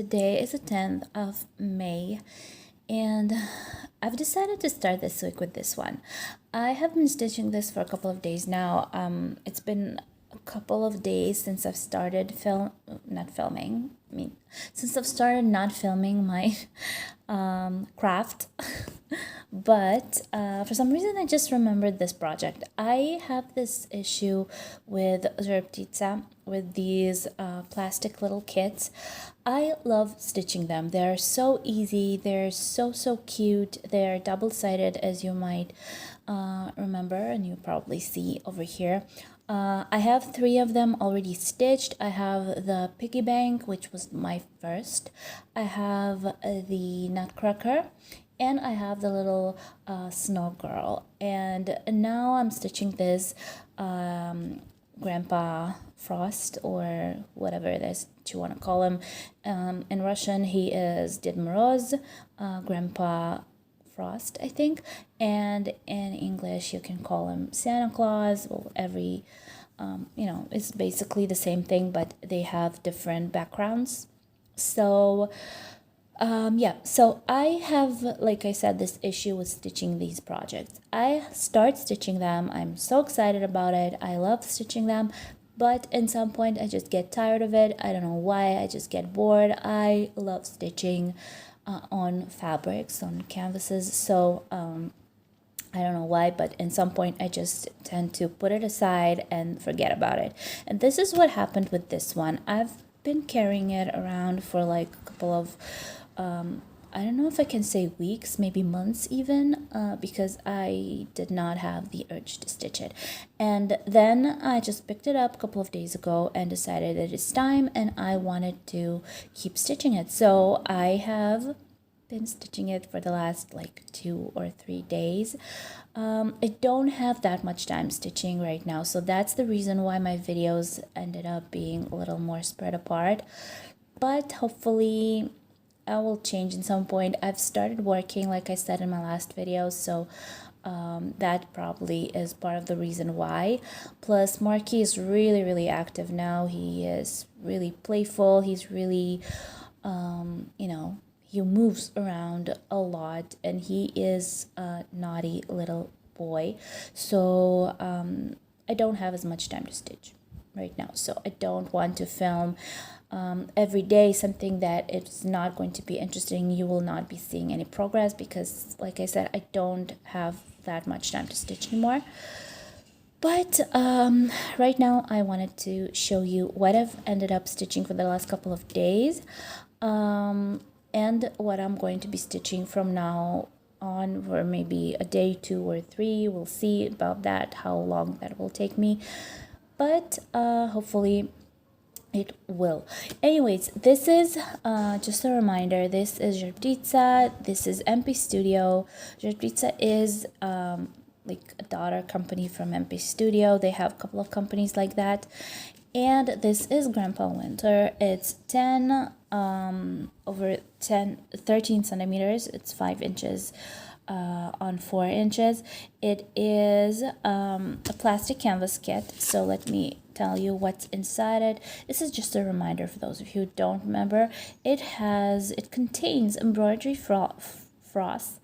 today is the 10th of May, and I've decided to start this week with this one. I have been stitching this for a couple of days now. It's been a couple of days since I've started since I've started not filming my craft. But for some reason, I just remembered this project. I have this issue with Żerbtica, with these plastic little kits. I love stitching them. They're so easy. They're so cute. They're double-sided, as you might remember, and you probably see over here. I have 3 of them already stitched. I have the piggy bank, which was my first. I have the nutcracker, and I have the little snow girl. And now I'm stitching this Grandpa Frost, or whatever it is you want to call him. In Russian, he is Ded Moroz, Grandpa Frost, I think, and in English you can call him Santa Claus. Well, every it's basically the same thing, but they have different backgrounds. So so I have, like I said, this issue with stitching these projects. I start stitching them, I'm so excited about it, I love stitching them, but in some point I just get tired of it. I don't know why, I just get bored. I love stitching on fabrics, on canvases, so I don't know why, but in some point I just tend to put it aside and forget about it. And this is what happened with this one. I've been carrying it around for like a couple of I don't know if I can say weeks, maybe months even, because I did not have the urge to stitch it. And then I just picked it up a couple of days ago and decided that it's time and I wanted to keep stitching it. So I have been stitching it for the last like 2 or 3 days. I don't have that much time stitching right now, so that's the reason why my videos ended up being a little more spread apart, but hopefully I will change in some point. I've started working, like I said in my last video, so that probably is part of the reason why. Plus, Marky is really active now. He is really playful. He's really he moves around a lot, and he is a naughty little boy. So I don't have as much time to stitch right now, so I don't want to film every day something that it's not going to be interesting. You will not be seeing any progress because, like I said, I don't have that much time to stitch anymore. But right now I wanted to show you what I've ended up stitching for the last couple of days, and what I'm going to be stitching from now on for maybe a day, 2 or 3. We'll see about that, how long that will take me, but hopefully it will. Anyways, this is just a reminder. This is Żerbtica. This is MP Studio. Żerbtica is like a daughter company from MP Studio. They have a couple of companies like that. And this is Grandpa Winter. It's 13 centimeters. It's 5 inches on 4 inches. It is a plastic canvas kit, so let me tell you what's inside it. This is just a reminder for those of you who don't remember. It contains embroidery floss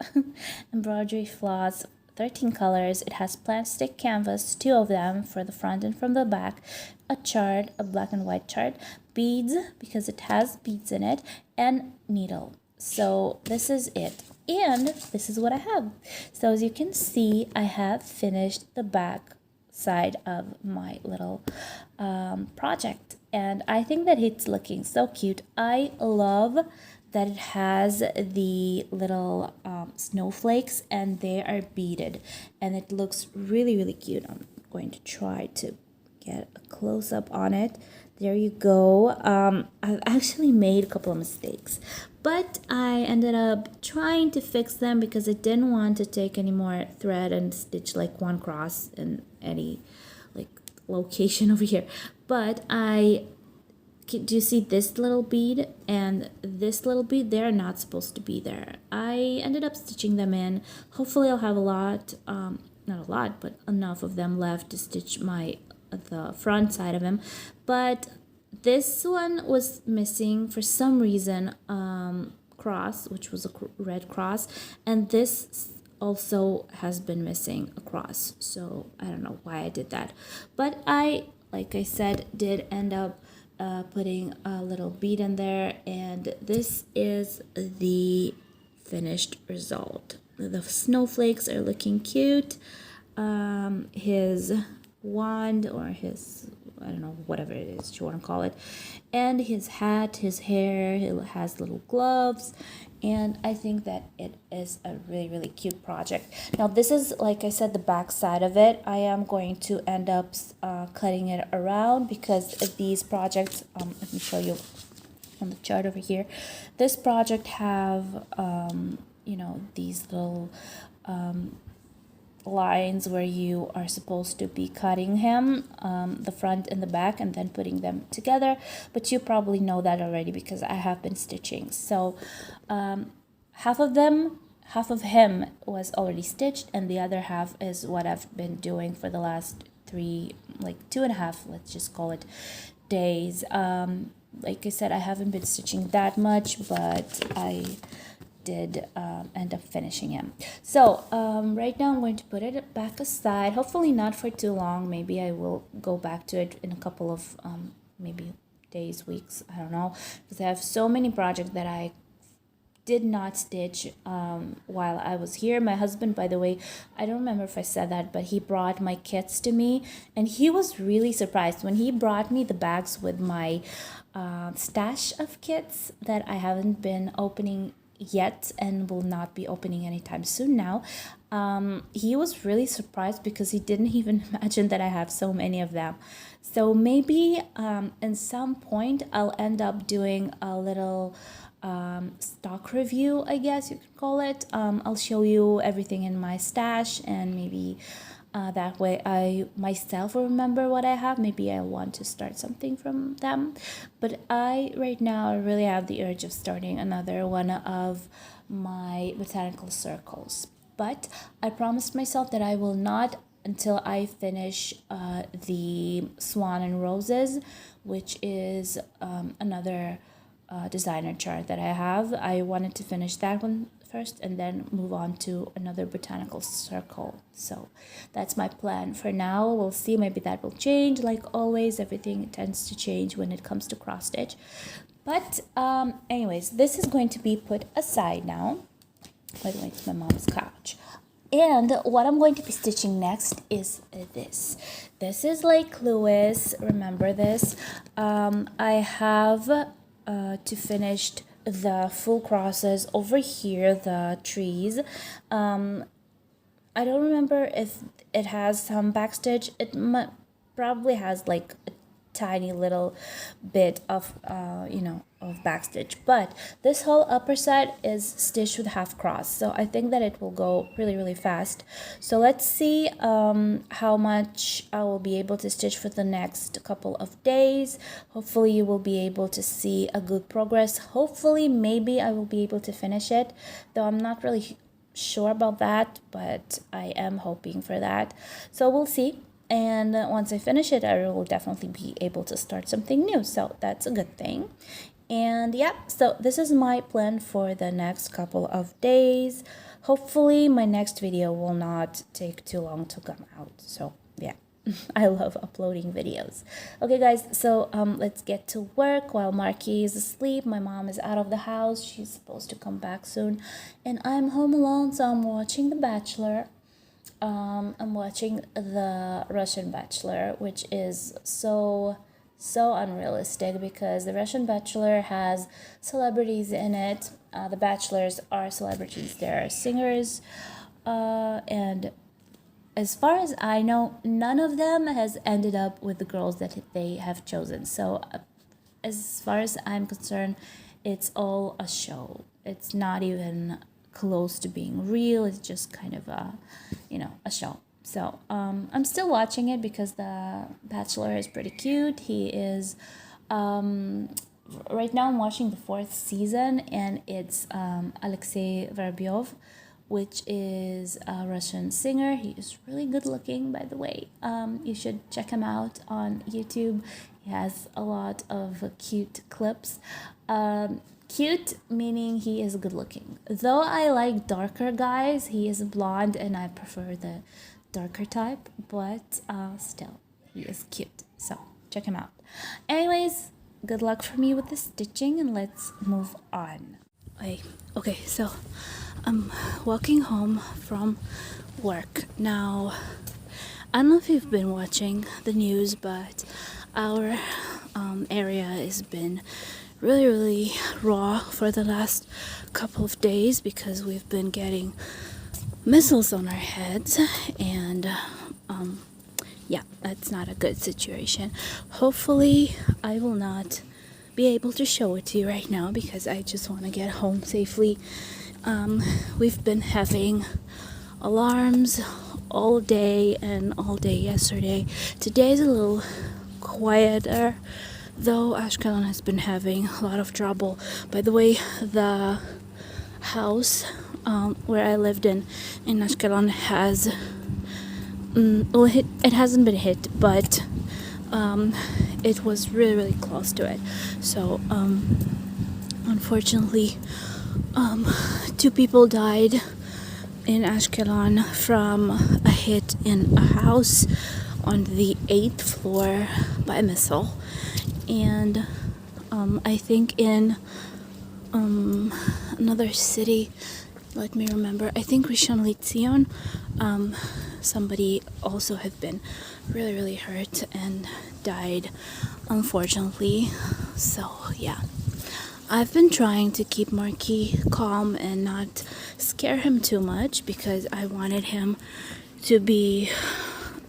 embroidery floss, 13 colors. It has plastic canvas, 2 of them for the front and from the back, a chart, a black and white chart, beads because it has beads in it, and needle. So this is it, and this is what I have. So as you can see, I have finished the back side of my little project, and I think that it's looking so cute. I love that it has the little snowflakes and they are beaded, and it looks really cute. I'm going to try to get a close-up on it. There you go. I've actually made a couple of mistakes, but I ended up trying to fix them because I didn't want to take any more thread and stitch like one cross in any like location over here. But do you see this little bead and this little bead? They're not supposed to be there. I ended up stitching them in. Hopefully I'll have a lot, not a lot, but enough of them left to stitch the front side of them. But this one was missing for some reason, cross, which was a red cross, and this also has been missing a cross. So I don't know why I did that, but I, like I said, did end up putting a little bead in there, and this is the finished result. The snowflakes are looking cute. His wand, or his, I don't know, whatever it is you want to call it, and his hat, his hair, he has little gloves, and I think that it is a really, really cute project. Now this is, like I said, the back side of it. I am going to end up cutting it around, because these projects, let me show you on the chart over here, this project have you know, these little lines where you are supposed to be cutting him, the front and the back, and then putting them together, but you probably know that already because I have been stitching. So half of him was already stitched, and the other half is what I've been doing for the last 2.5, let's just call it, days. Like I said, I haven't been stitching that much, but I did end up finishing him. So right now I'm going to put it back aside, hopefully not for too long. Maybe I will go back to it in a couple of maybe days, weeks, I don't know, because I have so many projects that I did not stitch while I was here. My husband, by the way, I don't remember if I said that, but he brought my kits to me, and he was really surprised when he brought me the bags with my stash of kits that I haven't been opening yet and will not be opening anytime soon now. He was really surprised because he didn't even imagine that I have so many of them. So maybe in some point I'll end up doing a little stock review, I guess you could call it. I'll show you everything in my stash, and maybe that way I myself will remember what I have. Maybe I want to start something from them, but right now I really have the urge of starting another one of my botanical circles. But I promised myself that I will not until I finish the Swan and Roses, which is another designer chart that I have. I wanted to finish that one first and then move on to another botanical circle. So that's my plan for now. We'll see, maybe that will change. Like always, everything tends to change when it comes to cross stitch. But anyways, this is going to be put aside now. By the way, it's my mom's couch. And what I'm going to be stitching next is this. This is Lake Louise. Remember this. I have to finish the full crosses over here, the trees. I don't remember if it has some backstitch. It probably has like a tiny little bit of of backstitch, but this whole upper side is stitched with half cross, so I think that it will go really, really fast. So let's see how much I will be able to stitch for the next couple of days. Hopefully you will be able to see a good progress. Hopefully maybe I will be able to finish it, though I'm not really sure about that, but I am hoping for that. So we'll see. And once I finish it, I will definitely be able to start something new. So that's a good thing. And yeah, so this is my plan for the next couple of days. Hopefully my next video will not take too long to come out. So yeah, I love uploading videos. Okay guys, so let's get to work while Marky is asleep. My mom is out of the house. She's supposed to come back soon. And I'm home alone, so I'm watching The Bachelor. I'm watching the Russian Bachelor, which is so unrealistic because the Russian Bachelor has celebrities in it. The Bachelors are celebrities. They're singers, and as far as I know, none of them has ended up with the girls that they have chosen. So as far as I'm concerned, it's all a show. It's not even close to being real. It's just kind of a show. So I'm still watching it because the Bachelor is pretty cute. He is right now I'm watching the 4th season, and it's Alexei Vorobyov, which is a Russian singer. He is really good looking, by the way. You should check him out on YouTube. He He has a lot of cute clips. Cute meaning he is good looking. Though I like darker guys, he is blonde and I prefer the darker type, but still, he is cute. So check him out. Anyways, good luck for me with the stitching and let's move on. Okay, so I'm walking home from work. Now, I don't know if you've been watching the news, but our area has been really raw for the last couple of days because we've been getting missiles on our heads, and yeah, that's not a good situation. Hopefully I will not be able to show it to you right now because I just want to get home safely. We've been having alarms all day and all day yesterday. Today's a little quieter, though Ashkelon has been having a lot of trouble. By the way, the house where I lived in Ashkelon has it hasn't been hit, but it was really close to it. So unfortunately, 2 people died in Ashkelon from a hit in a house on the 8th floor by a missile. And I think in another city, let me remember, I think Rishon LeZion, somebody also had been really hurt and died, unfortunately. So yeah, I've been trying to keep Marquis calm and not scare him too much because I wanted him to be,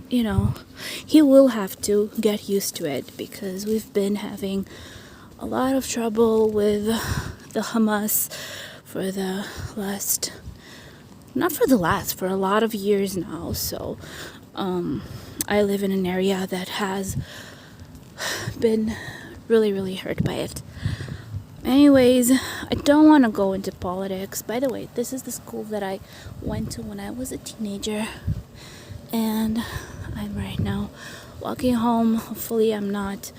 you know, he will have to get used to it because we've been having a lot of trouble with the Hamas for the last, not for the last, for a lot of years now. So I live in an area that has been really hurt by it. Anyways, I don't want to go into politics. By the way, this is the school that I went to when I was a teenager, and I'm right now walking home. Hopefully I'm not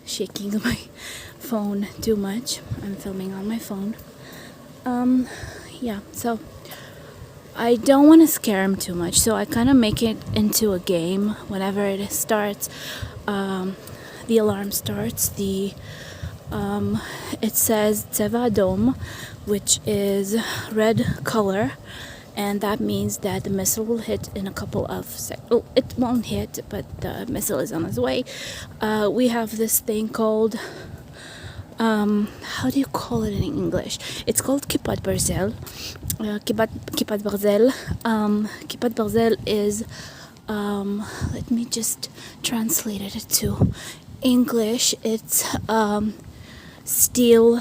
shaking my phone too much. I'm filming on my phone. Yeah, so I don't want to scare him too much, so I kind of make it into a game. Whenever it starts, the alarm starts, it says Tseva Adom, which is red color, and that means that the missile will hit in a couple of seconds. Oh, it won't hit, but the missile is on its way. We have this thing called, how do you call it in English? It's called Kippat Barzel. Kippat Barzel. Kippat Barzel is, let me just translate it to English. It's steel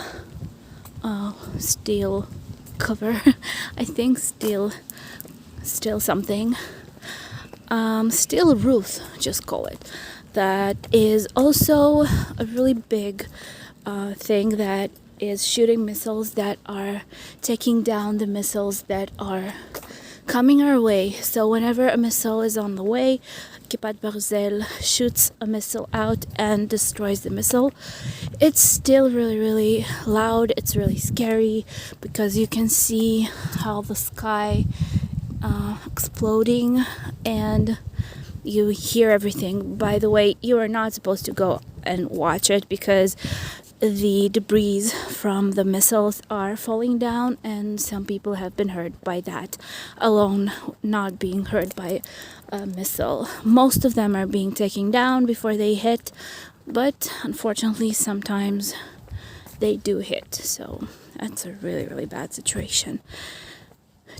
cover. I think steel something. Steel roof, just call it. That is also a really big thing that is shooting missiles that are taking down the missiles that are coming our way. So whenever a missile is on the way, Kippat Barzel shoots a missile out and destroys the missile. It's still really loud. It's really scary because you can see how the sky exploding and you hear everything. By the way, you are not supposed to go and watch it because the debris from the missiles are falling down, and some people have been hurt by that alone, not being hurt by a missile. Most of them are being taken down before they hit, but unfortunately sometimes they do hit. So that's a really bad situation.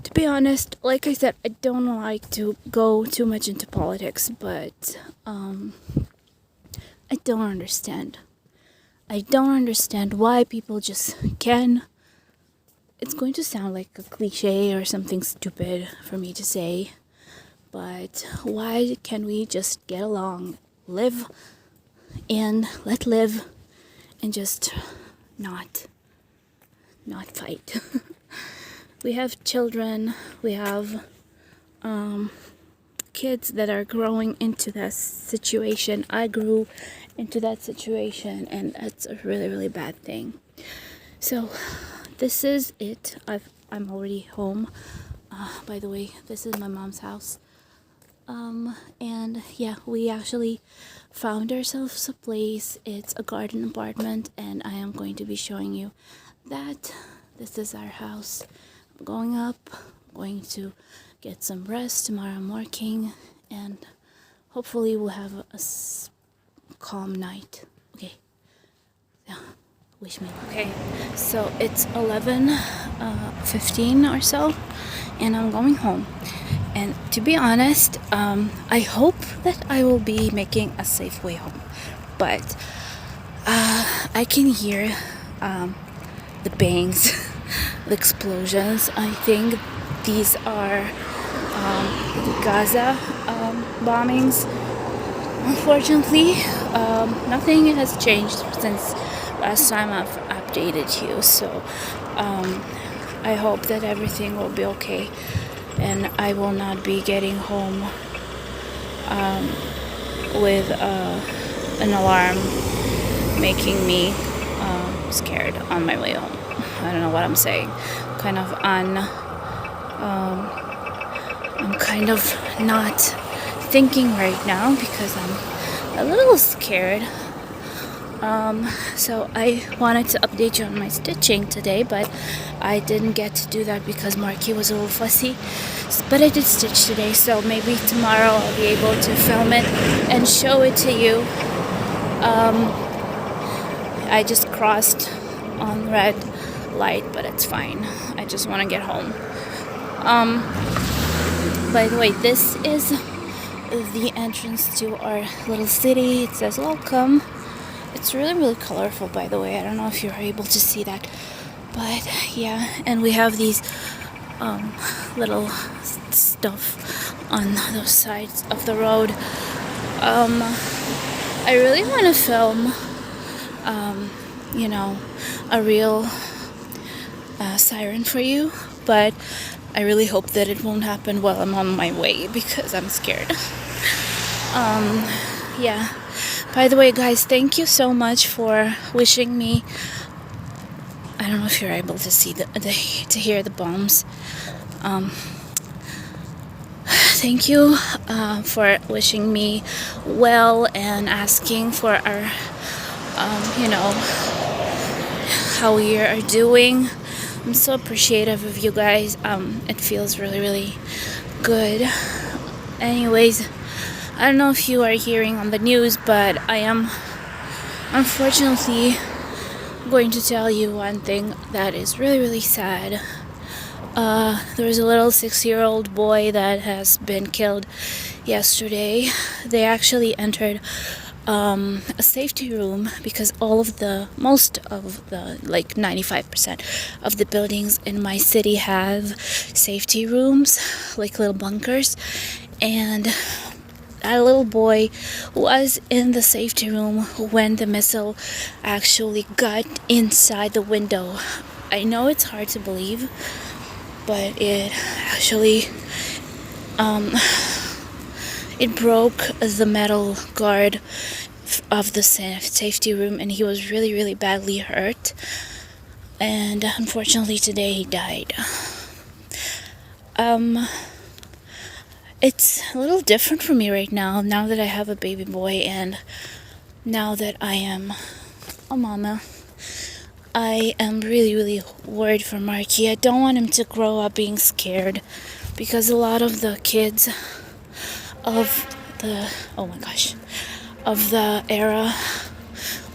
To be honest, like I said, I don't like to go too much into politics, but I don't understand. I don't understand why people just can. It's going to sound like a cliche or something stupid for me to say, but why can we just get along, live, and let live, and just not fight? We have children, we have kids that are growing into that situation. I grew into that situation, and that's a really, really bad thing. So this is it. I'm already home. By the way, this is my mom's house. And yeah, we actually found ourselves a place. It's a garden apartment, and I am going to be showing you that. This is our house. I'm going up, going to get some rest. Tomorrow I'm working, and hopefully we'll have a calm night. Okay, yeah, wish me. Okay, so it's 11:15 or so, and I'm going home. And to be honest, I hope that I will be making a safe way home, but I can hear the bangs, the explosions. I think these are Gaza bombings. Unfortunately, nothing has changed since last time I've updated you, so I hope that everything will be okay, and I will not be getting home with an alarm making me scared on my way home. I don't know what I'm saying. I'm kind of not thinking right now because I'm a little scared. So I wanted to update you on my stitching today, but I didn't get to do that because Marky was a little fussy. But I did stitch today, so maybe tomorrow I'll be able to film it and show it to you. I just crossed on red light, but it's fine. I just want to get home. By the way, this is the entrance to our little city. It says welcome. It's really, really colorful, by the way. I don't know if you're able to see that, but yeah. And we have these little stuff on those sides of the road. I really want to film a real siren for you, but I really hope that it won't happen while I'm on my way because I'm scared. Yeah. By the way, guys, thank you so much for wishing me. I don't know if you're able to see to hear the bombs. Thank you for wishing me well and asking for our, how we are doing. I'm so appreciative of you guys. It feels really, really good. Anyways, I don't know if you are hearing on the news, but I am unfortunately going to tell you one thing that is really, really sad. There was a little 6-year-old boy that has been killed yesterday. They actually entered a safety room because most of the, like 95% of the buildings in my city have safety rooms, like little bunkers, and a little boy was in the safety room when the missile actually got inside the window. I know it's hard to believe, but it actually it broke the metal guard of the safety room, and he was really, really badly hurt, and unfortunately today he died. It's a little different for me right now that I have a baby boy, and now that I am a mama. I am really, really worried for Marky. I don't want him to grow up being scared, because a lot of the kids of the era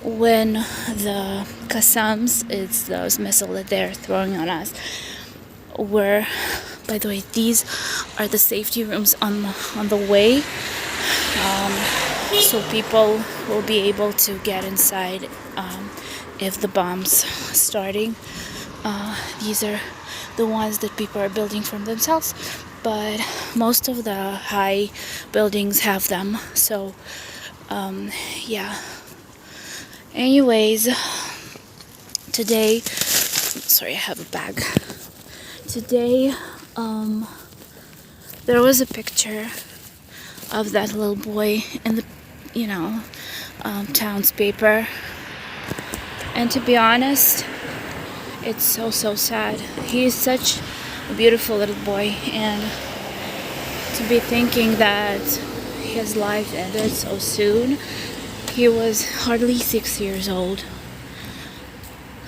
when the Qassams, it's those missiles that they're throwing on us, were, by the way, these are the safety rooms on the way, so people will be able to get inside if the bombs starting. These are the ones that people are building for themselves, but most of the high buildings have them. So yeah. Anyways, today, sorry, I have a bag. Today there was a picture of that little boy in the, you know, townspaper. And to be honest, it's so sad. He's such a beautiful little boy, and to be thinking that his life ended so soon. He was hardly 6 years old.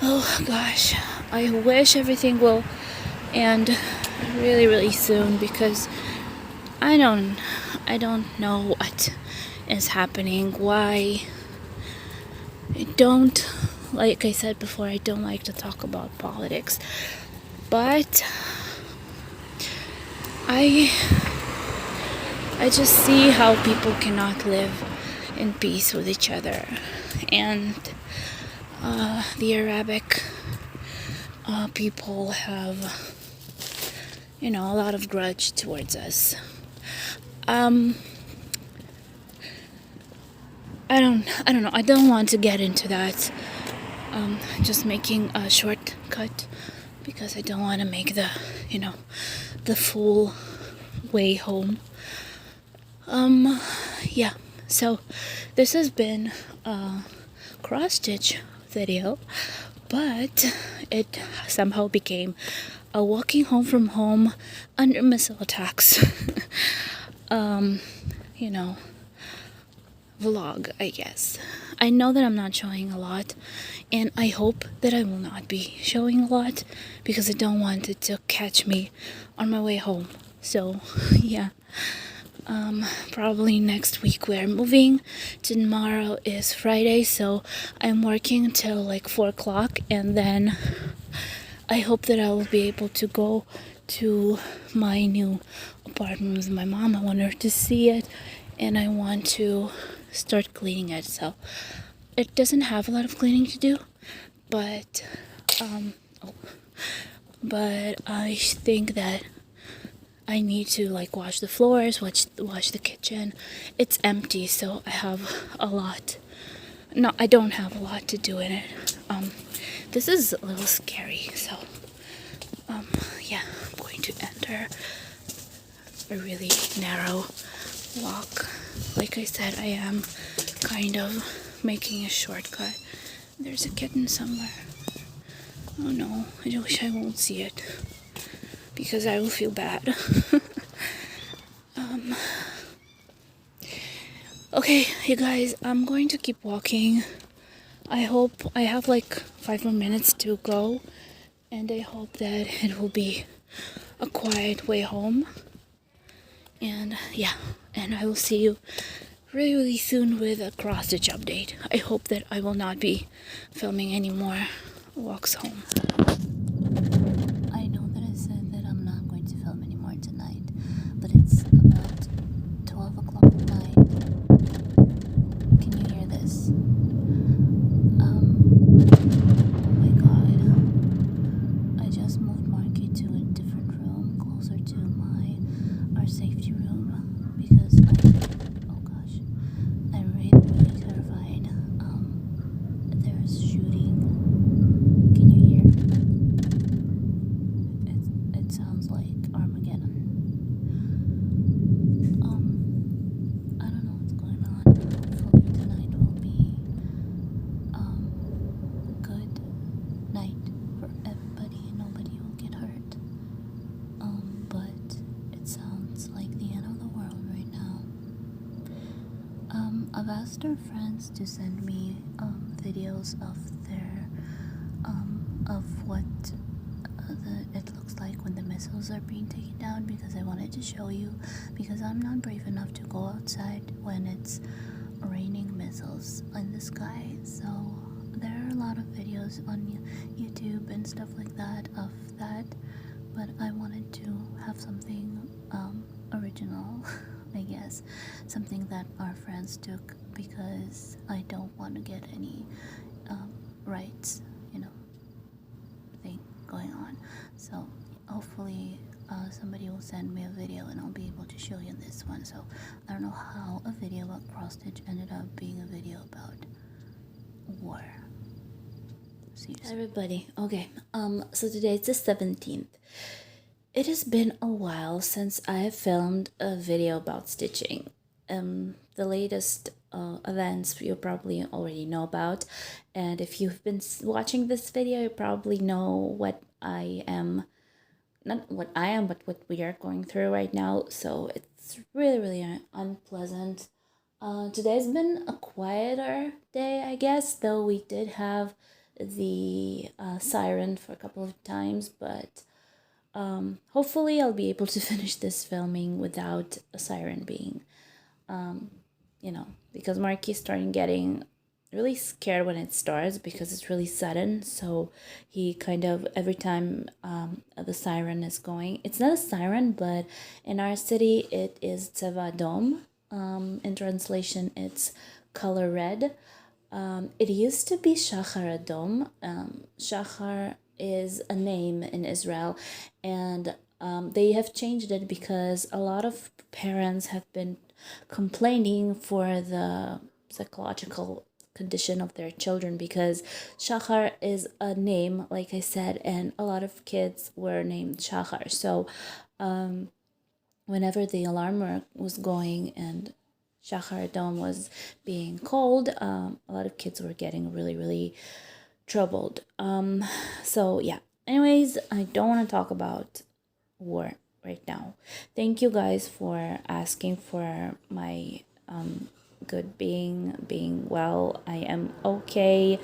Oh gosh, I wish everything will end really soon, because I don't know what is happening. Why? I don't, like I said before, I don't like to talk about politics, but I just see how people cannot live in peace with each other, and the Arabic people have, you know, a lot of grudge towards us. I don't know. I don't want to get into that. Just making a shortcut, because I don't want to make the, you know, the full way home. Yeah. So this has been a cross-stitch video, but it somehow became a walking home from home under missile attacks, you know, vlog, I guess. I know that I'm not showing a lot, and I hope that I will not be showing a lot, because I don't want it to catch me on my way home. So yeah, probably next week we're moving. Tomorrow is Friday, so I'm working till like 4 o'clock, and then I hope that I will be able to go to my new apartment with my mom. I want her to see it, and I want to start cleaning it. So it doesn't have a lot of cleaning to do, but I think that I need to like wash the floors, wash the kitchen. It's empty, so I have a lot. No, I don't have a lot to do in it. This is a little scary, so yeah, I'm going to enter a really narrow walk. Like I said, I am kind of making a shortcut. There's a kitten somewhere. Oh no, I wish I won't see it, because I will feel bad. Okay, you guys, I'm going to keep walking. I hope I have like 5 more minutes to go, and I hope that it will be a quiet way home. And yeah, and I will see you really soon with a cross-stitch update. I hope that I will not be filming any more walks home. I know that I said that I'm not going to film anymore tonight, but it's about 12 o'clock at night. Can you hear this? Oh my god. I just moved Marky to a different room, closer to our safety room, because oh gosh, I'm really terrified. There's shooting. Can you hear? It sounds like Armageddon. I don't know what's going on. Hopefully tonight will be good night for everybody and nobody will get hurt. But it sounds like the end of the world right now. I've asked our friends to send me videos of their of what it looks like when the missiles are being taken down, because I wanted to show you, because I'm not brave enough to go outside when it's raining missiles in the sky. So there are a lot of videos on YouTube and stuff like that of that, but I wanted to have something original, I guess, something that our friends took, because I don't want to get any rights, you know, thing going on. So hopefully somebody will send me a video and I'll be able to show you this one. So I don't know how a video about cross stitch ended up being a video about war. See you soon. Everybody, okay, so today it's the 17th. It has been a while since I have filmed a video about stitching. the latest events you probably already know about, and if you've been watching this video, you probably know what I am, not what I am, but what we are going through right now. So it's really, really unpleasant. Today's been a quieter day, I guess, though we did have the siren for a couple of times, but hopefully I'll be able to finish this filming without a siren being, because Marky's starting getting really scared when it starts because it's really sudden. So he kind of, every time the siren is going, it's not a siren, but in our city it is Tseva Dom. In translation, it's color red. It used to be Shachar Adom. Shachar is a name in Israel, and they have changed it because a lot of parents have been complaining for the psychological condition of their children, because Shachar is a name, like I said, and a lot of kids were named Shachar. So whenever the alarm was going and Shachar Adom was being called, a lot of kids were getting really, really troubled. So yeah, anyways, I don't want to talk about war right now. Thank you guys for asking for my good being well. I am okay.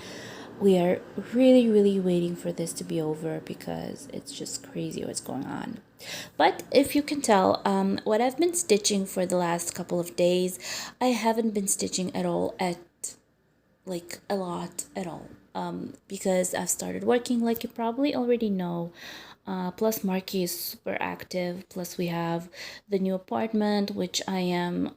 We are really, really waiting for this to be over because it's just crazy what's going on. But if you can tell, what I've been stitching for the last couple of days, I haven't been stitching at all, like a lot at all, because I've started working, like you probably already know. Plus Marky is super active, plus we have the new apartment, which I am,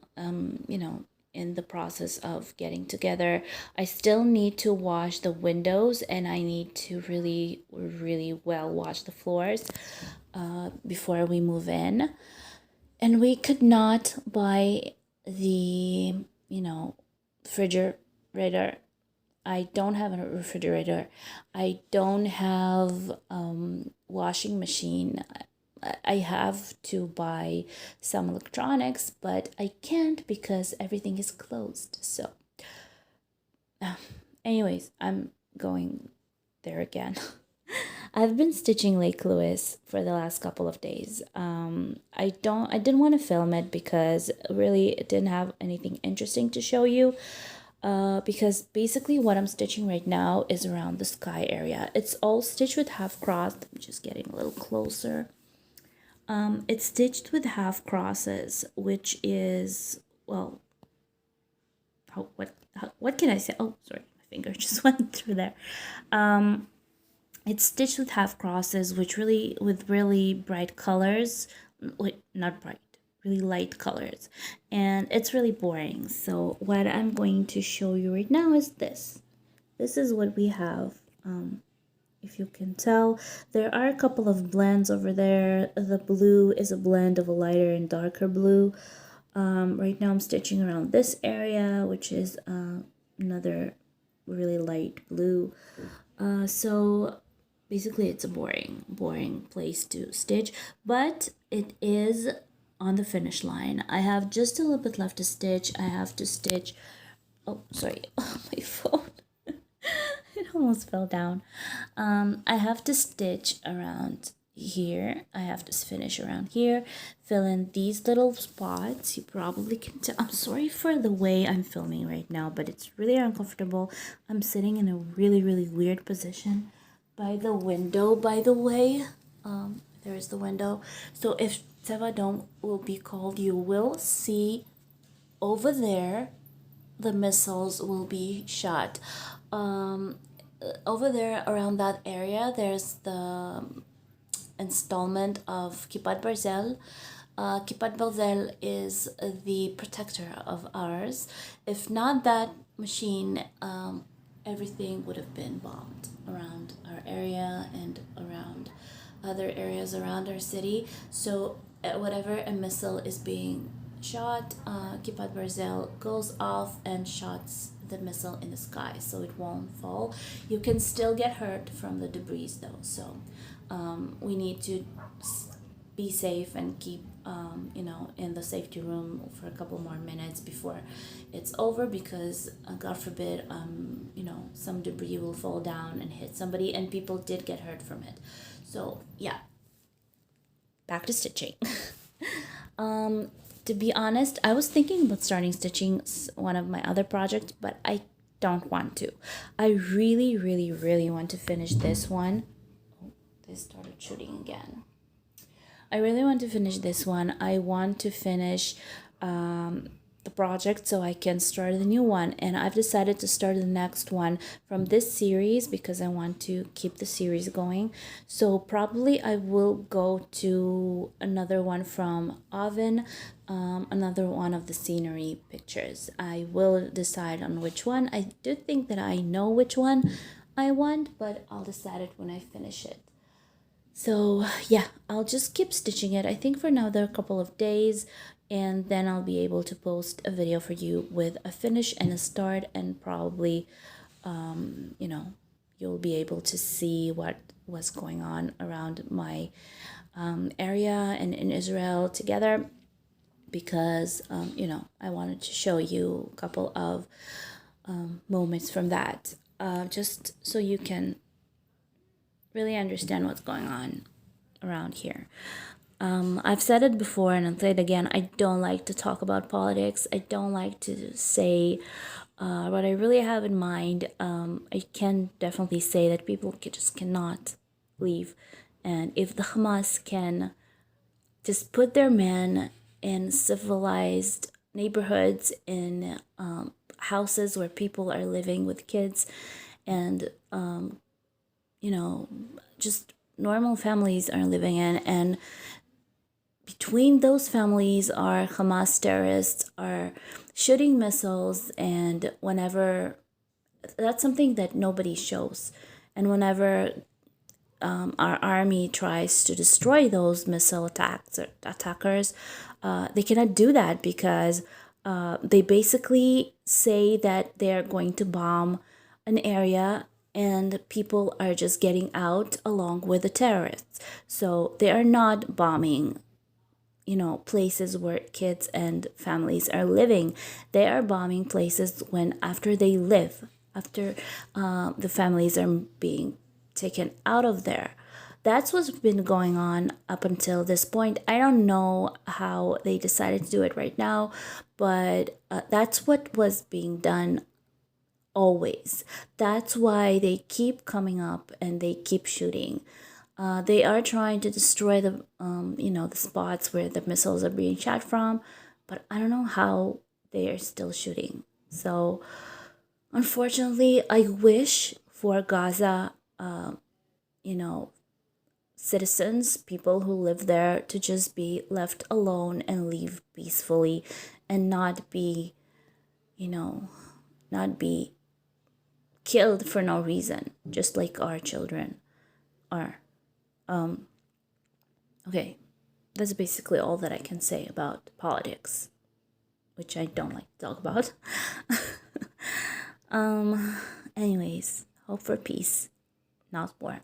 in the process of getting together. I still need to wash the windows, and I need to really, really well wash the floors before we move in. And we could not buy the, refrigerator. I don't have a refrigerator. I don't have washing machine. I have to buy some electronics, but I can't because everything is closed. So anyways, I'm going there again. I've been stitching Lake Louise for the last couple of days. I didn't want to film it because really it didn't have anything interesting to show you. Because basically what I'm stitching right now is around the sky area. It's all stitched with half cross. I'm just getting a little closer. It's stitched with half crosses, which is, well, what can I say? Oh, sorry, my finger just went through there. It's stitched with half crosses, with really bright colors. Wait, not bright, really light colors, and it's really boring. So what I'm going to show you right now is this. This is what we have. If you can tell, there are a couple of blends over there. The blue is a blend of a lighter and darker blue. Right now I'm stitching around this area, which is another really light blue. So basically it's a boring place to stitch, but it is on the finish line. I have just a little bit left to stitch. I have to stitch, oh sorry, my phone. It almost fell down. I have to stitch around here. I have to finish around here, fill in these little spots. You probably can tell. I'm sorry for the way I'm filming right now, but it's really uncomfortable. I'm sitting in a really, really weird position by the window, by the way. There is the window. So if Tsevadom will be called, you will see over there the missiles will be shot. Over there around that area, there's the installment of Kippad Barzel. Kippad Barzel is the protector of ours. If not that machine, everything would have been bombed around our area and around other areas around our city. So whatever a missile is being shot, Kippad Barzel goes off and shots the missile in the sky, so it won't fall. You can still get hurt from the debris though, so we need to be safe and keep you know, in the safety room for a couple more minutes before it's over, because God forbid, you know, some debris will fall down and hit somebody, and people did get hurt from it. So yeah, back to stitching. To be honest, I was thinking about starting stitching one of my other projects, but I don't want to. I really, really, really want to finish this one. Oh, they started shooting again. I really want to finish this one. I want to finish the project so I can start the new one. And I've decided to start the next one from this series because I want to keep the series going. So probably I will go to another one from Oven, another one of the scenery pictures. I will decide on which one. I do think that I know which one I want, but I'll decide it when I finish it. So yeah, I'll just keep stitching it. I think for another couple of days, and then I'll be able to post a video for you with a finish and a start, and probably, you know, you'll be able to see what was going on around my area and in Israel together, because, you know, I wanted to show you a couple of moments from that, just so you can really understand what's going on around here. I've said it before and I'll say it again. I don't like to talk about politics. I don't like to say what I really have in mind. I can definitely say that people just cannot leave. And if the Hamas can just put their men in civilized neighborhoods, in houses where people are living with kids, and you know, just normal families are living in, and between those families are Hamas terrorists are shooting missiles, and whenever that's something that nobody shows, and whenever our army tries to destroy those missile attackers, they cannot do that because they basically say that they're going to bomb an area, and people are just getting out along with the terrorists. So they are not bombing, you know, places where kids and families are living. They are bombing places when after they live, after the families are being taken out of there. That's what's been going on up until this point. I don't know how they decided to do it right now, but that's what was being done always. That's why they keep coming up and they keep shooting. They are trying to destroy the, you know, the spots where the missiles are being shot from, but I don't know how they are still shooting. So, unfortunately, I wish for Gaza, you know, citizens, people who live there, to just be left alone and live peacefully, and not be, you know, not be killed for no reason, just like our children are. Okay, that's basically all that I can say about politics, which I don't like to talk about. Anyways, hope for peace, not war.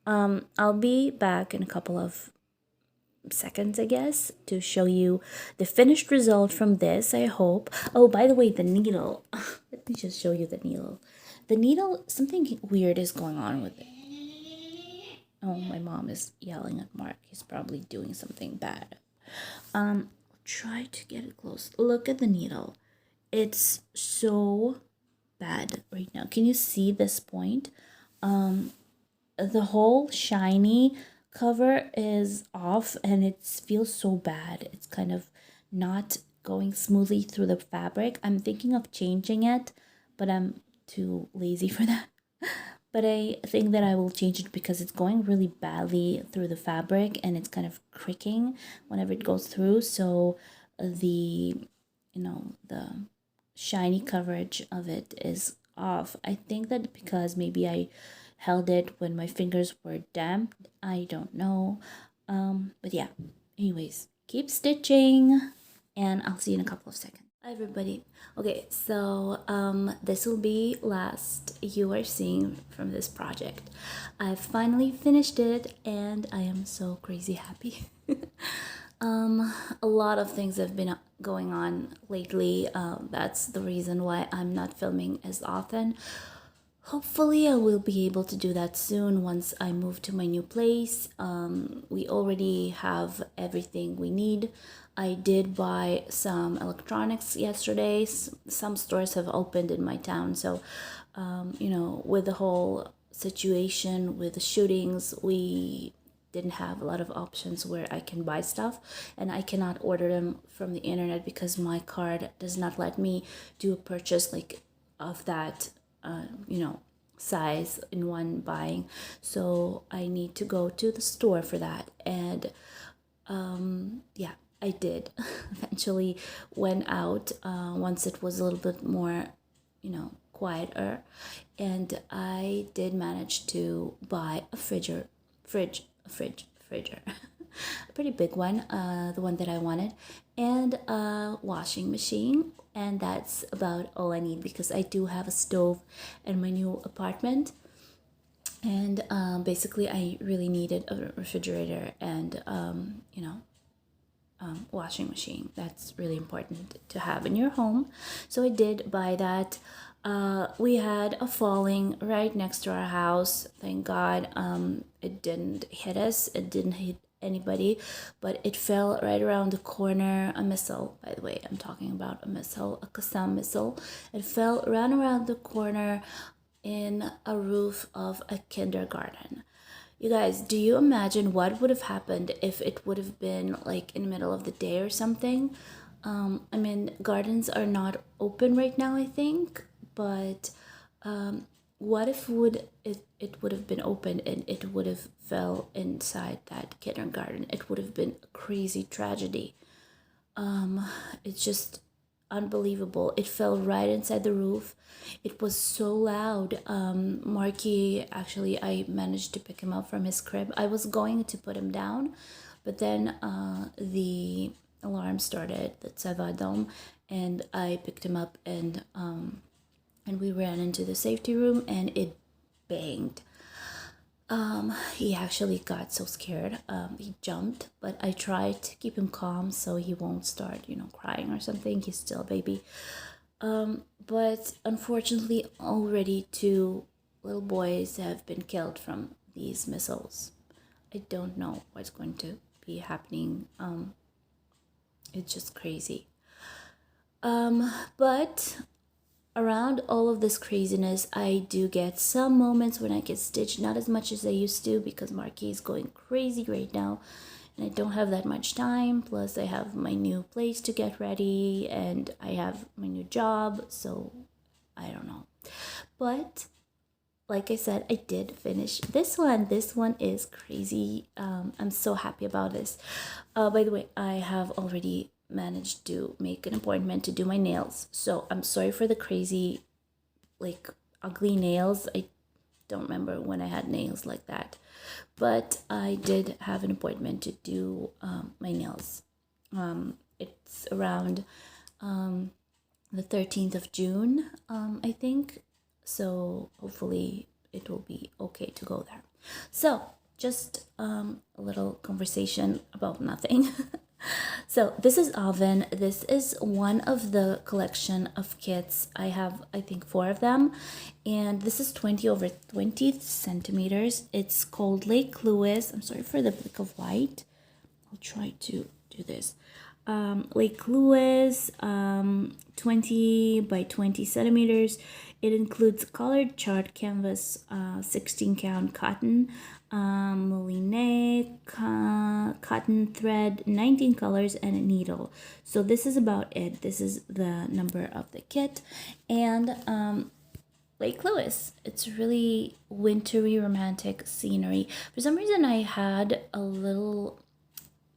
I'll be back in a couple of seconds, I guess, to show you the finished result from this, I hope. Oh, by the way, the needle. Let me just show you the needle. The needle, something weird is going on with it. Oh, my mom is yelling at Mark. He's probably doing something bad. Try to get it close. Look at the needle. It's so bad right now. Can you see this point? The whole shiny cover is off, and it feels so bad. It's kind of not going smoothly through the fabric. I'm thinking of changing it, but I'm too lazy for that. But I think that I will change it because it's going really badly through the fabric, and it's kind of cricking whenever it goes through. So the, you know, the shiny coverage of it is off. I think that because maybe I held it when my fingers were damp. I don't know. But yeah, anyways, keep stitching, and I'll see you in a couple of seconds. Hi everybody. Okay, so this will be last you are seeing from this project. I've finally finished it, and I am so crazy happy. A lot of things have been going on lately. That's the reason why I'm not filming as often. Hopefully, I will be able to do that soon once I move to my new place. We already have everything we need. I did buy some electronics yesterday. Some stores have opened in my town, so you know, with the whole situation with the shootings, we didn't have a lot of options where I can buy stuff, and I cannot order them from the internet because my card does not let me do a purchase like of that you know, size in one buying. So I need to go to the store for that. And yeah, I did eventually went out once it was a little bit more, you know, quieter, and I did manage to buy a fridger, a pretty big one, the one that I wanted, and a washing machine. And that's about all I need because I do have a stove in my new apartment. And basically, I really needed a refrigerator and, you know, washing machine. That's really important to have in your home. So I did buy that. We had a falling right next to our house. Thank God it didn't hit us. It didn't hit anybody, but it fell right around the corner. A missile, by the way, I'm talking about a missile, a Qassam missile. It fell right around the corner in a roof of a kindergarten. You guys, do you imagine what would have happened if it would have been like in the middle of the day or something? I mean, gardens are not open right now, I think, but what if it would have been open and it would have fell inside that kindergarten? It would have been a crazy tragedy. It's just unbelievable. It fell right inside the roof. It was so loud. Marky, actually, I managed to pick him up from his crib. I was going to put him down, but then the alarm started, the Tsavadom, and I picked him up, and we ran into the safety room, and it banged. He actually got so scared. He jumped, but I tried to keep him calm so he won't start, you know, crying or something. He's still a baby. But unfortunately, already 2 little boys have been killed from these missiles. I don't know what's going to be happening. It's just crazy. But around all of this craziness, I do get some moments when I get stitched, not as much as I used to because Marquis is going crazy right now and I don't have that much time. Plus, I have my new place to get ready and I have my new job, so I don't know. But like I said, I did finish this one. This one is crazy. I'm so happy about this. By the way, I have already managed to make an appointment to do my nails, so I'm sorry for the crazy, like, ugly nails. I don't remember when I had nails like that, but I did have an appointment to do my nails. It's around the 13th of June, I think, so hopefully it will be okay to go there. So just a little conversation about nothing. So this is Oven. This is one of the collection of kits. I have, I think, 4 of them, and this is 20 over 20 centimeters. It's called Lake Lewis. I'm sorry for the blick of white. I'll try to do this. Lake Lewis, 20 by 20 centimeters. It includes colored chart canvas, 16 count cotton, moulinet, cotton thread, 19 colors, and a needle. So this is about it. This is the number of the kit. And Lake Lewis, it's really wintry, romantic scenery. For some reason, I had a little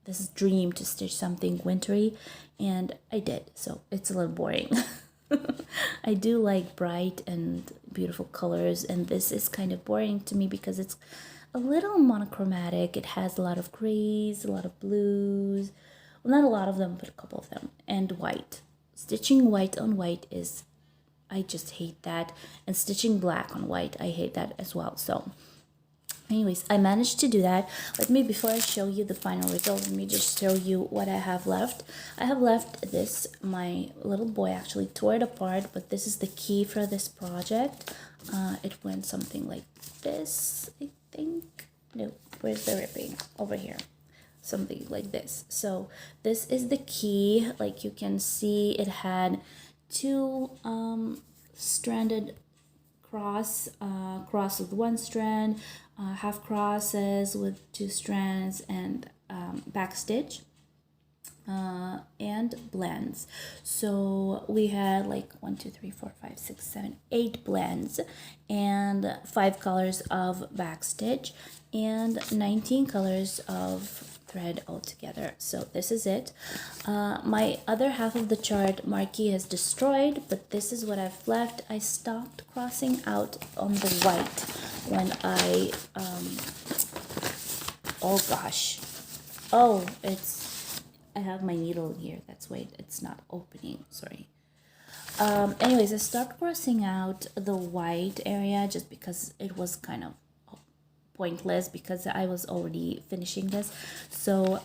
this dream to stitch something wintry, and I did, so it's a little boring. I do like bright and beautiful colors, and this is kind of boring to me because it's a little monochromatic. It has a lot of grays, a lot of blues, well, not a lot of them, but a couple of them, and white. Stitching white on white is, I just hate that, and stitching black on white, I hate that as well. So Anyways, I managed to do that. Before I show you the final result, let me just show you what I have left. I have left this, my little boy actually tore it apart, but this is the key for this project. It went something like this, I think. No, where's the ribbing? Over here. Something like this. So this is the key. Like you can see, it had two stranded cross with one strand, half crosses with two strands, and back stitch, and blends. So we had like 1, 2, 3, 4, 5, 6, 7, 8 blends, and 5 colors of back stitch, and 19 colors of thread altogether. So this is it. My other half of the chart Marky has destroyed, but this is what I've left. I stopped crossing out on the white when I oh gosh, oh, I have my needle here, that's why it's not opening, sorry. Anyways, I stopped crossing out the white area just because it was kind of pointless, because I was already finishing this. So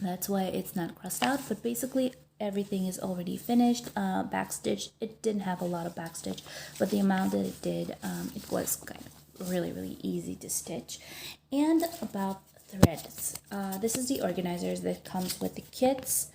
that's why it's not crossed out, but basically everything is already finished. Backstitch, it didn't have a lot of backstitch, but the amount that it did, it was kind of really easy to stitch. And about threads, this is the organizers that comes with the kits.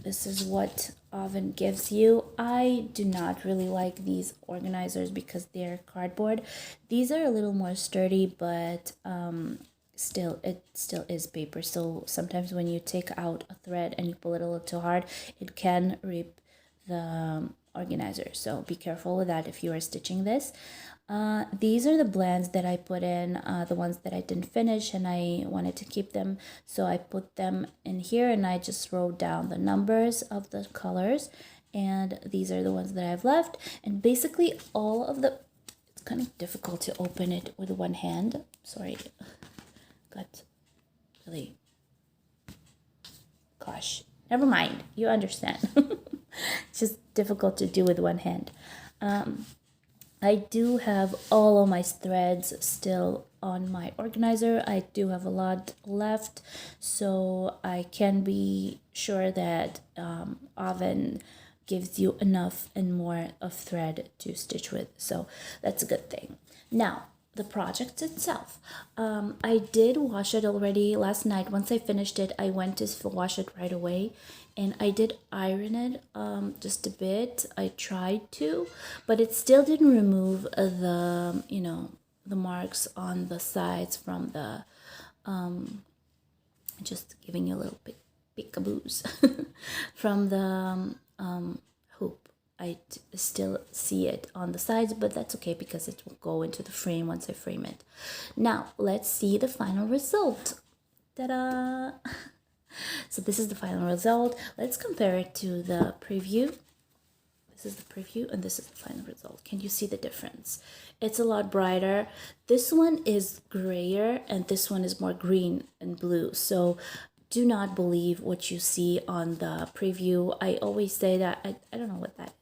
This is what Oven gives you. I do not really like these organizers because they're cardboard. These are a little more sturdy, but it still is paper. So sometimes when you take out a thread and you pull it a little too hard, it can rip the organizer. So be careful with that if you are stitching this. These are the blends that I put in, the ones that I didn't finish and I wanted to keep them, so I put them in here and I just wrote down the numbers of the colors, and these are the ones that I've left. And basically all of the, it's kind of difficult to open it with one hand, sorry, got really, gosh, never mind, you understand. It's just difficult to do with one hand. I do have all of my threads still on my organizer. I do have a lot left, so I can be sure that Oven gives you enough and more of thread to stitch with, so that's a good thing. Now, the project itself, I did wash it already last night. Once I finished it, I went to wash it right away, and I did iron it just a bit. I tried to, but it still didn't remove the, you know, the marks on the sides from the just giving you a little bit peekaboos from the hoop. I still see it on the sides, but that's okay because it will go into the frame once I frame it. Now let's see the final result. Ta-da! So this is the final result. Let's compare it to the preview. This is the preview and this is the final result. Can you see the difference? It's a lot brighter. This one is grayer and this one is more green and blue. So do not believe what you see on the preview. I always say that, I don't know what that is.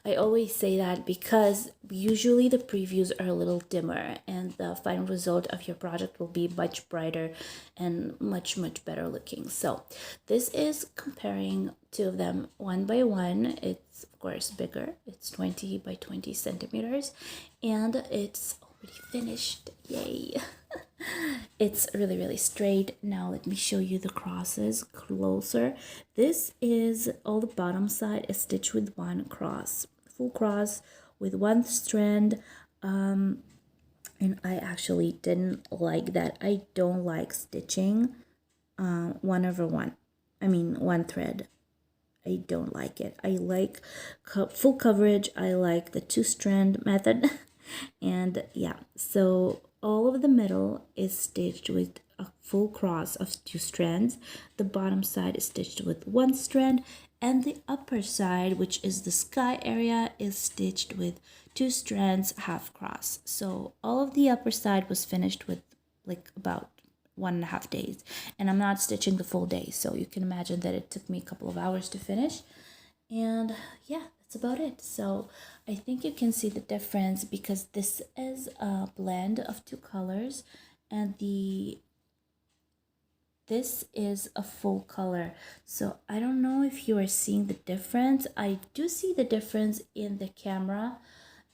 I always say that because usually the previews are a little dimmer and the final result of your project will be much brighter and much better looking. So this is comparing two of them one by one. It's of course bigger. It's 20 by 20 centimeters and it's already finished. Yay! It's really straight. Now let me show you the crosses closer. This is all the bottom side is stitched with one cross, full cross with one strand, and I actually didn't like that. I don't like stitching 1 over 1. I mean 1 thread. I don't like it. I like full coverage. I like the 2-strand method. And yeah, so all of the middle is stitched with a full cross of 2 strands. The bottom side is stitched with 1 strand, and the upper side, which is the sky area, is stitched with 2 strands half cross. So all of the upper side was finished with like about 1.5 days, and I'm not stitching the full day, so you can imagine that it took me a couple of hours to finish. And yeah, that's about it. So I think you can see the difference because this is a blend of two colors, and this is a full color. So I don't know if you are seeing the difference. I do see the difference in the camera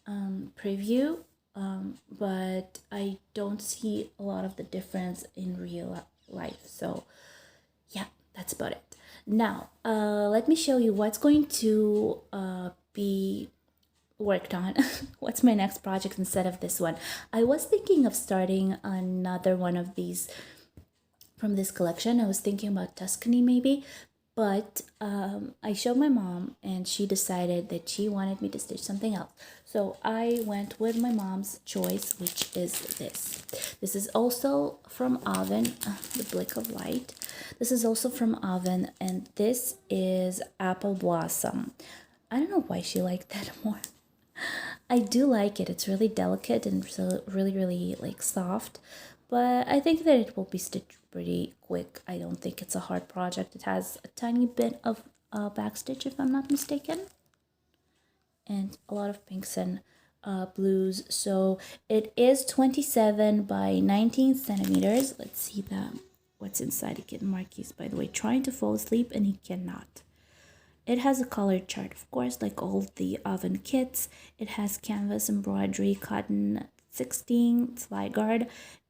preview, but I don't see a lot of the difference in real life. So yeah, that's about it. Now let me show you what's going to be worked on. What's my next project instead of this one. I was thinking of starting another one of these from this collection. I was thinking about Tuscany maybe, but I showed my mom and she decided that she wanted me to stitch something else. So I went with my mom's choice, which is this. This is also from Oven, the Blick of Light. This is also from Oven, and this is Apple Blossom. I don't know why she liked that more. I do like it. It's really delicate and so really like soft, but I think that it will be stitched pretty quick. I don't think it's a hard project. It has a tiny bit of back stitch if I'm not mistaken, and a lot of pinks and blues. So it is 27 by 19 centimeters. Let's see what's inside. Again, Marky's, by the way, trying to fall asleep and he cannot. It has a colored chart, of course, like all the Oven kits. It has canvas, embroidery, cotton 16, slide guard.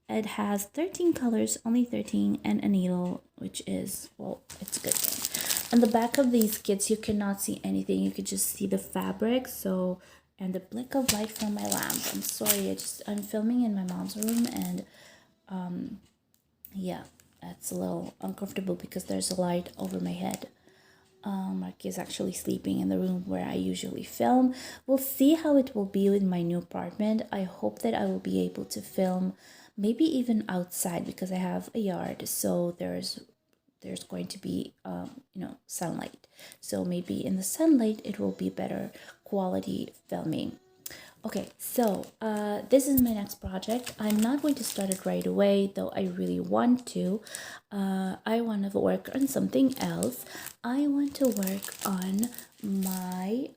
It has 13 colors, only 13, and a needle, which is, well, it's a good thing. On the back of these kits, you cannot see anything. You could just see the fabric. So, and the blick of light from my lamp. I'm sorry, I'm filming in my mom's room, and yeah, that's a little uncomfortable because there's a light over my head. Mark is actually sleeping in the room where I usually film. We'll see how it will be with my new apartment. I hope that I will be able to film maybe even outside because I have a yard, so there's going to be sunlight. So maybe in the sunlight it will be better quality filming. Okay, so this is my next project. I'm not going to start it right away, though I really want to. I want to work on something else. I want to work on my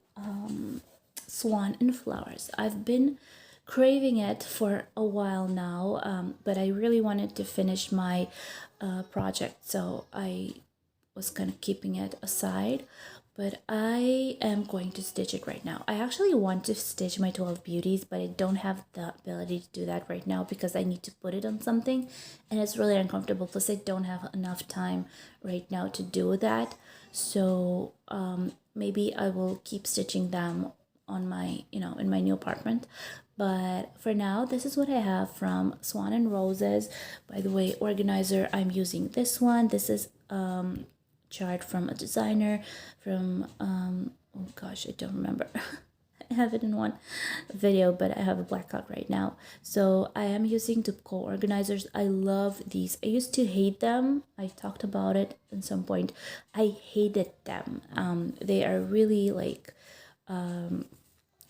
swan and flowers. I've been craving it for a while now, but I really wanted to finish my project, so I was kind of keeping it aside, but I am going to stitch it right now. I actually want to stitch my 12 beauties, but I don't have the ability to do that right now because I need to put it on something and it's really uncomfortable. Plus I don't have enough time right now to do that. So maybe I will keep stitching them on my, in my new apartment. But for now, this is what I have from Swan and Roses. By the way, organizer, I'm using this one. This is chart from a designer from oh gosh, I don't remember. I have it in one video, but I have a blackout right now. So I am using the co-organizers. I love these. I used to hate them. I talked about it at some point. I hated them. They are really like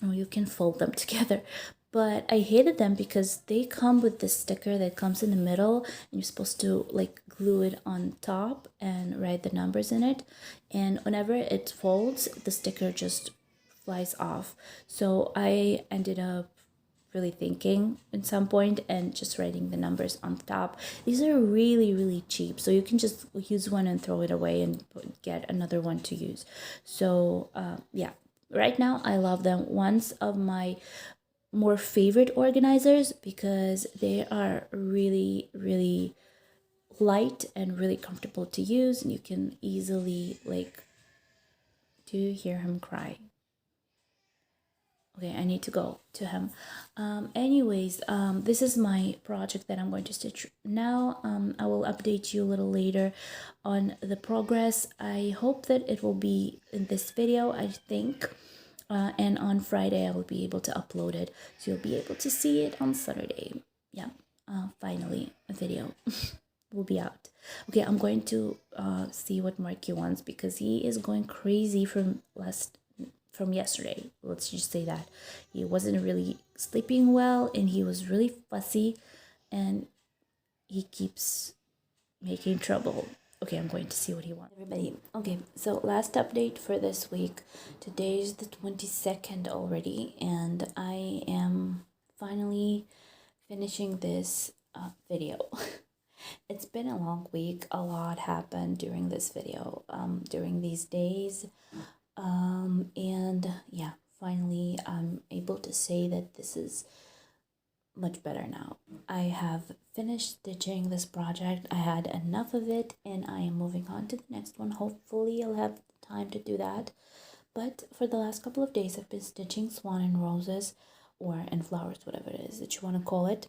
you can fold them together, but I hated them because they come with this sticker that comes in the middle and you're supposed to like glue it on top and write the numbers in it, and whenever it folds the sticker just flies off. So I ended up really thinking at some point and just writing the numbers on the top. These are really cheap, so you can just use one and throw it away and get another one to use. So yeah, right now I love them. One's of my more favorite organizers because they are really light and really comfortable to use, and you can easily like, do you hear him cry? Okay, I need to go to him. Anyways, this is my project that I'm going to stitch now. I will update you a little later on the progress. I hope that it will be in this video, I think. And on Friday, I will be able to upload it. So you'll be able to see it on Saturday. Yeah, finally, a video will be out. Okay, I'm going to see what Marky wants because he is going crazy from yesterday. Let's just say that. He wasn't really sleeping well and he was really fussy and he keeps making trouble. Okay, I'm going to see what he wants. Everybody, okay, so last update for this week. Today's the 22nd already, and I am finally finishing this video. It's been a long week. A lot happened during this video, during these days. And yeah, finally I'm able to say that this is much better now. I have finished stitching this project. I had enough of it and I am moving on to the next one. Hopefully I'll have time to do that. But for the last couple of days I've been stitching swan and roses, or and flowers, whatever it is that you want to call it.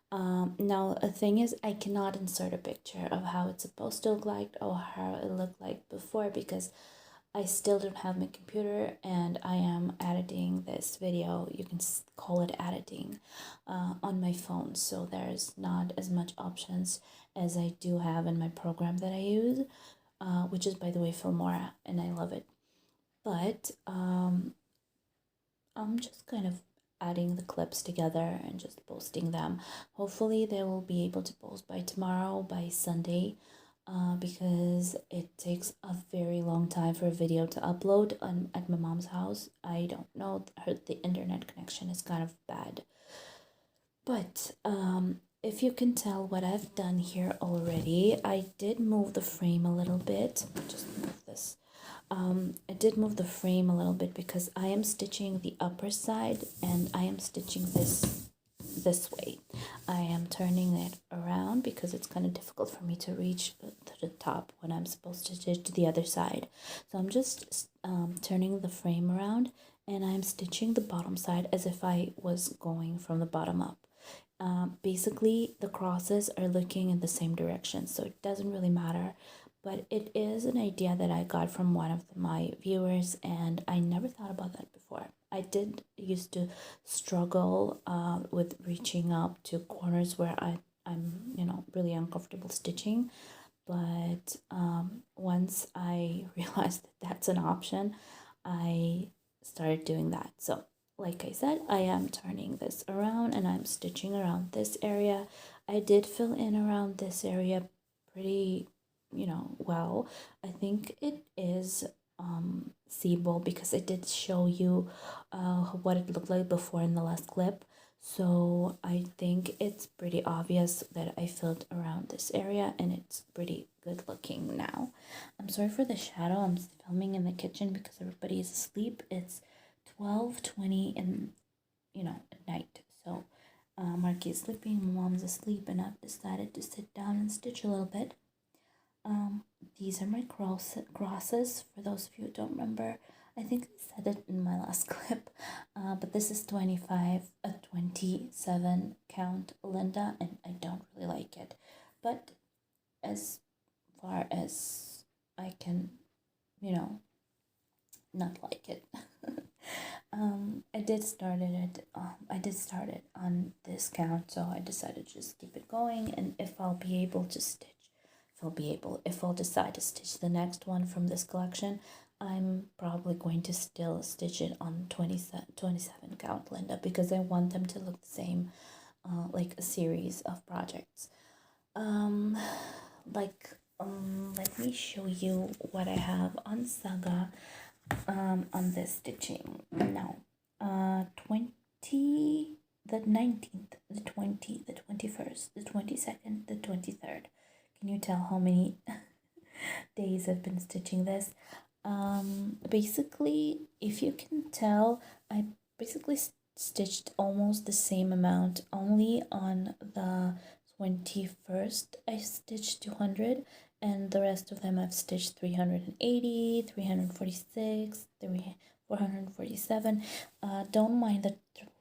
Now the thing is, I cannot insert a picture of how it's supposed to look like or how it looked like before because I still don't have my computer and I am editing this video. You can call it editing on my phone. So there's not as much options as I do have in my program that I use, which is, by the way, Filmora, and I love it. But I'm just kind of adding the clips together and just posting them. Hopefully they will be able to post by tomorrow, by Sunday. Because it takes a very long time for a video to upload at my mom's house. I don't know, the internet connection is kind of bad. But if you can tell what I've done here already, I did move the frame a little bit. Just move this. I did move the frame a little bit because I am stitching the upper side and I am stitching this way. I am turning it around because it's kind of difficult for me to reach to the top when I'm supposed to stitch to the other side. So I'm just turning the frame around and I'm stitching the bottom side as if I was going from the bottom up. Basically the crosses are looking in the same direction, so it doesn't really matter, but it is an idea that I got from one of my viewers and I never thought about that before. I did used to struggle with reaching up to corners where I'm really uncomfortable stitching, but once I realized that that's an option, I started doing that. So like I said, I am turning this around and I'm stitching around this area. I did fill in around this area pretty well. I think it is seeable because I did show you what it looked like before in the last clip, so I think it's pretty obvious that I filled around this area and it's pretty good looking now. I'm sorry for the shadow. I'm filming in the kitchen because everybody is asleep. It's 12:20 in at night, so Marky is sleeping, my mom's asleep, and I've decided to sit down and stitch a little bit. These are my crosses, for those of you who don't remember. I think I said it in my last clip, but this is 27 count Linda, and I don't really like it. But as far as I can, not like it. I did start it on this count, so I decided to just keep it going, and if I'll decide to stitch the next one from this collection, I'm probably going to still stitch it on 27 count Linda because I want them to look the same, like a series of projects. Let me show you what I have on Saga on this stitching now. the 19th, the 20th, the 21st, the 22nd, the 23rd. Can you tell how many days I've been stitching this? Basically, if you can tell, I basically stitched almost the same amount. Only on the 21st I stitched 200, and the rest of them I've stitched 380, 346, 447. Don't mind the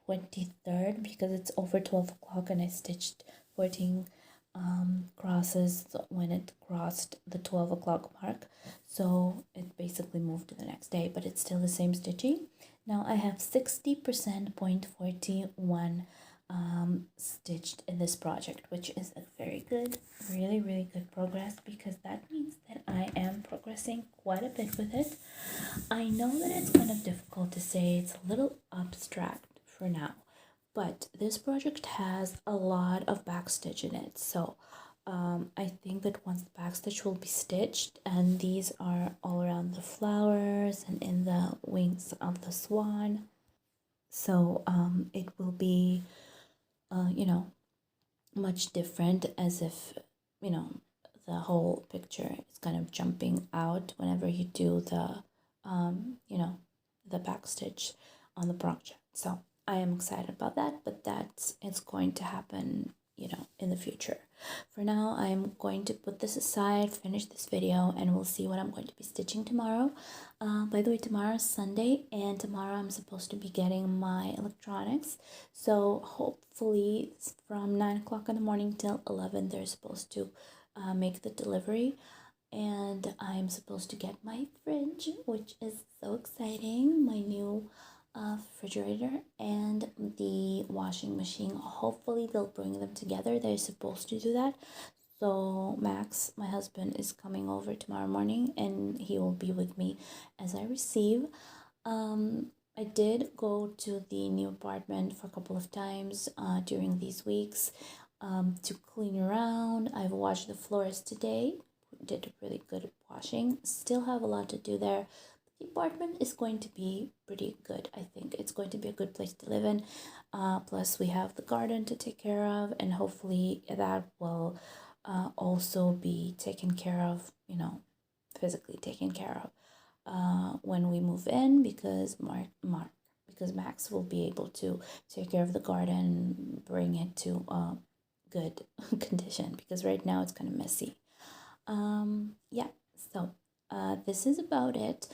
23rd because it's over 12 o'clock and I stitched 14 crosses when it crossed the 12 o'clock mark, so it basically moved to the next day, but it's still the same stitching. Now I have 60%.41 stitched in this project, which is a very good, really good progress, because that means that I am progressing quite a bit with it. I know that it's kind of difficult to say, it's a little abstract for now, but this project has a lot of backstitch in it, so I think that once the backstitch will be stitched, and these are all around the flowers and in the wings of the swan, so it will be you know, much different, as if, you know, the whole picture is kind of jumping out whenever you do the you know, the backstitch on the project. So I am excited about that, but it's going to happen, you know, in the future. For now, I'm going to put this aside, finish this video, and we'll see what I'm going to be stitching tomorrow. By the way, tomorrow is Sunday, and tomorrow I'm supposed to be getting my electronics. So hopefully from 9 o'clock in the morning till 11, they're supposed to make the delivery. And I'm supposed to get my fridge, which is so exciting, my new refrigerator and the washing machine. Hopefully they'll bring them together. They're supposed to do that. So Max, my husband, is coming over tomorrow morning, and he will be with me as I receive. I did go to the new apartment for a couple of times during these weeks to clean around. I've washed the floors today, did a really good washing. Still have a lot to do there. The apartment is going to be pretty good. I think it's going to be a good place to live in. Plus we have the garden to take care of, and hopefully that will also be taken care of, you know, physically taken care of when we move in, because because Max will be able to take care of the garden, bring it to a good condition, because right now it's kind of messy. Yeah, so this is about it.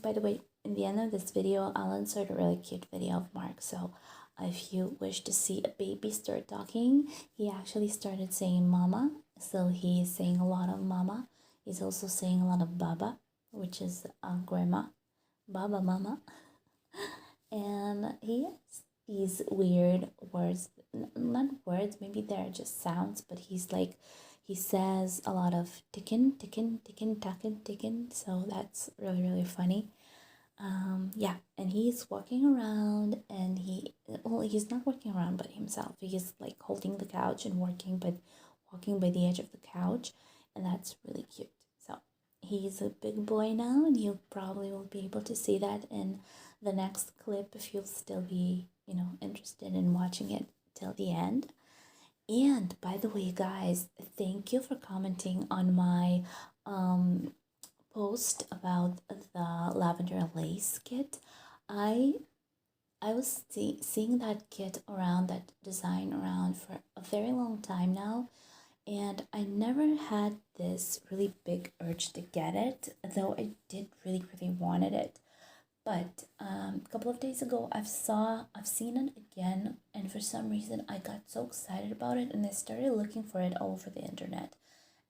By the way, in the end of this video, I'll insert a really cute video of Mark. So if you wish to see a baby start talking, he actually started saying mama. So he is saying a lot of mama. He's also saying a lot of baba, which is grandma, baba, mama. And he has these weird words, not words, maybe they're just sounds, but he's like, he says a lot of tickin, tickin, tickin, takin, tickin. So that's really, really funny. Yeah, and he's walking around, and he's not walking around by himself. He's like holding the couch and working, but walking by the edge of the couch, and that's really cute. So he's a big boy now, and you probably will be able to see that in the next clip if you'll still be, you know, interested in watching it till the end. And by the way, guys, thank you for commenting on my post about the lavender lace kit. I was seeing that kit around, that design around, for a very long time now, and I never had this really big urge to get it, though I did really, really wanted it. But a couple of days ago, I've seen it again, and for some reason I got so excited about it, and I started looking for it all over the internet.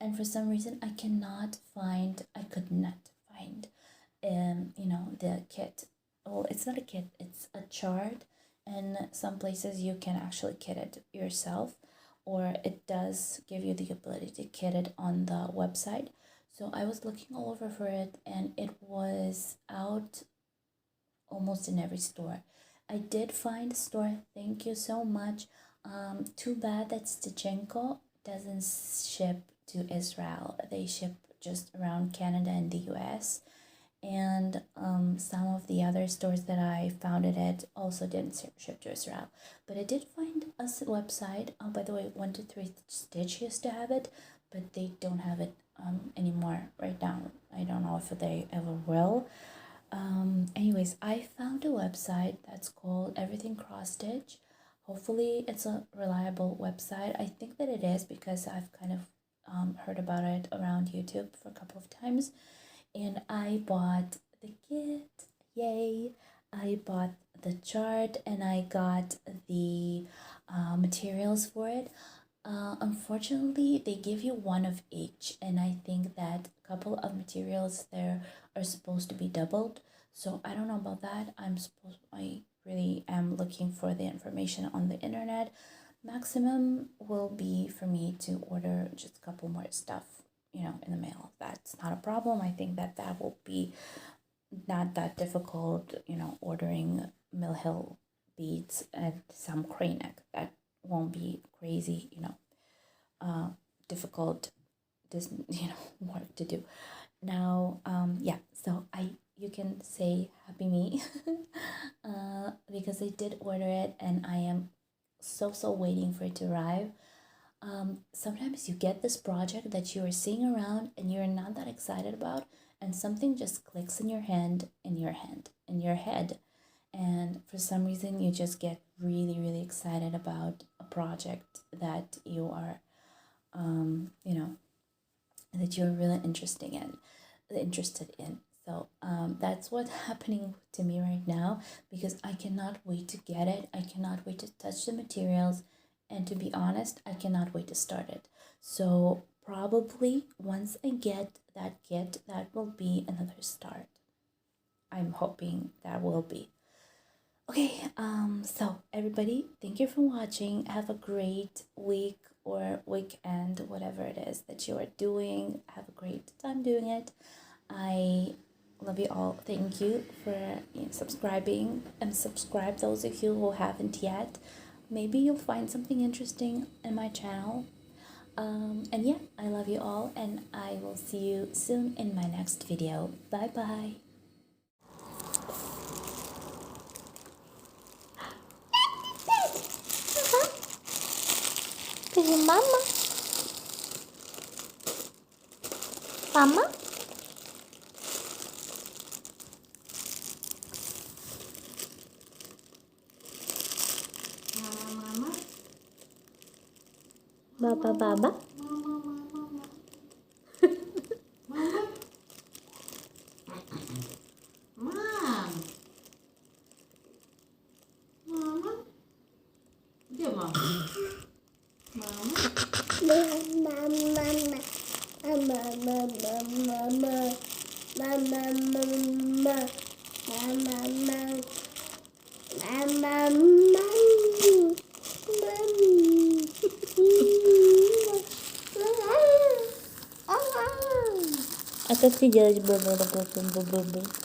And for some reason I could not find, you know, the kit. Well, it's not a kit, it's a chart, and some places you can actually kit it yourself, or it does give you the ability to kit it on the website. So I was looking all over for it, and it was out almost in every store. I did find a store, thank you so much. Too bad that Stitchenko doesn't ship to Israel. They ship just around Canada and the US. And some of the other stores that I found it at also didn't ship to Israel. But I did find a website. Oh, by the way, 123 Stitch used to have it, but they don't have it anymore right now. I don't know if they ever will. Anyways, I found a website that's called Everything Cross Stitch. Hopefully it's a reliable website. I think that it is, because I've kind of heard about it around YouTube for a couple of times. And I bought the kit, yay! I bought the chart, and I got the materials for it. Unfortunately, they give you one of each, and I think that a couple of materials there are supposed to be doubled. So I don't know about that. I really am looking for the information on the internet. Maximum will be for me to order just a couple more stuff, you know, in the mail. That's not a problem. I think that will be not that difficult, you know, ordering Mill Hill beads and some crane neck. That won't be crazy, you know, difficult, work to do. Now, yeah, so you can say happy me because I did order it and I am so waiting for it to arrive. Sometimes you get this project that you are seeing around and you're not that excited about, and something just clicks in your head, and for some reason you just get really excited about a project that you are, that you're really interested in. So that's what's happening to me right now, because I cannot wait to get it. I cannot wait to touch the materials, and to be honest, I cannot wait to start it. So probably once I get that kit, that will be another start. I'm hoping that will be. Okay, so everybody, thank you for watching. Have a great week or weekend, whatever it is that you are doing. Have a great time doing it. I love you all. Thank you for subscribing, and subscribe those of you who haven't yet. Maybe you'll find something interesting in my channel. And yeah, I love you all, and I will see you soon in my next video. Bye bye. Mama. Mama. Baba. Mama. Mom. Mama. Give Mama. А как ты делаешь бу-бу-бу-бу-бу-бу-бу?